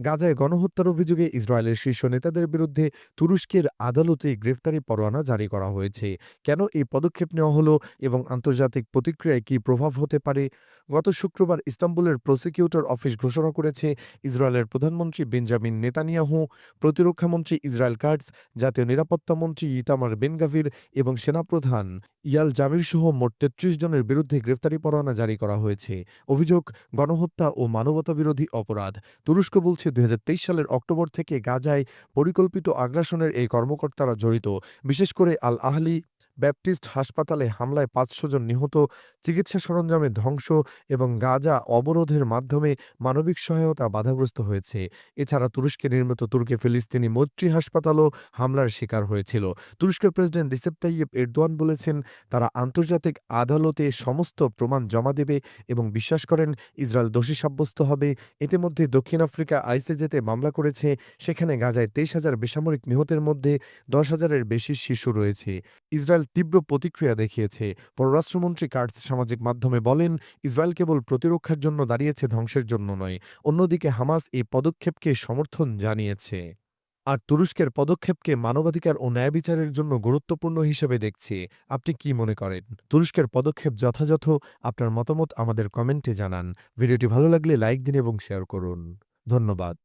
গাজায় গণহত্যার অভিযোগে ইসরায়েলের শীর্ষ নেতাদের বিরুদ্ধে তুরস্কের আদালতে গ্রেফতারি পরোয়ানা জারি করা হয়েছে। কেন এই পদক্ষেপ নেওয়া হলো এবং আন্তর্জাতিক প্রতিক্রিয়ায় কী প্রভাব হতে পারে? গত শুক্রবার ইস্তাম্বুলের প্রসিকিউটর অফিস ঘোষণা করেছে, ইসরায়েলের প্রধানমন্ত্রী বেঞ্জামিন নেতানিয়াহু, প্রতিরক্ষামন্ত্রী ইসরায়েল কাটজ, জাতীয় নিরাপত্তামন্ত্রী ইতামার বেনগাভির এবং সেনাপ্রধান ইয়াল জামির সহ মোট ৩৩ জনের বিরুদ্ধে গ্রেফতারি পরোয়ানা জারি করা হয়েছে। অভিযোগ, গণহত্যা ও মানবতাবিরোধী অপরাধ। তুরস্ক বলছে ২০২৩ সালের অক্টোবর থেকে গাজায় পরিকল্পিত আগ্রাসনের এই কর্মকর্তারা জড়িত। বিশেষ করে আল আহলি ব্যাপটিস্ট হাসপাতালে হামলায় ৫০০ জন নিহত, চিকিৎসা সরঞ্জামের ধ্বংস এবং গাজা অবরোধের মাধ্যমে মানবিক সহায়তা বাধাগ্রস্ত হয়েছে। এছাড়া তুরস্কে নির্মিত তুর্কি ফিলিস্তিনি মৈত্রী হাসপাতালও হামলার শিকার হয়েছিল। তুরস্কের প্রেসিডেন্ট রিসেপ তাইয়িপ এরদোয়ান বলেছেন, তারা আন্তর্জাতিক আদালতে সমস্ত প্রমাণ জমা দেবে এবং বিশ্বাস করেন ইসরায়েল দোষী সাব্যস্ত হবে। ইতিমধ্যে দক্ষিণ আফ্রিকা আইসিজেতে মামলা করেছে, সেখানে গাজায় ২৩,০০০ বেসামরিক নিহতের মধ্যে ১০,০০০-এর বেশি শিশু রয়েছে। ইসরায়েল তীব্র প্রতিক্রিয়া দেখিয়েছে। পররাষ্ট্রমন্ত্রী কাটজ সামাজিক মাধ্যমে বলেন, ইসরায়েল কেবল প্রতিরক্ষার জন্য দাঁড়িয়েছে, ধ্বংসের জন্য নয়। অন্যদিকে হামাস এই পদক্ষেপকে সমর্থন জানিয়েছে। আর তুরস্কের পদক্ষেপকে মানবাধিকার ও ন্যায় বিচারের জন্য গুরুত্বপূর্ণ হিসেবে দেখছে। আপনি কি মনে করেন? তুরস্কের পদক্ষেপ যথাযথ? আপনার মতামত আমাদের কমেন্টে জানান। ভিডিওটি ভালো লাগলে লাইক দিন এবং শেয়ার করুন। ধন্যবাদ।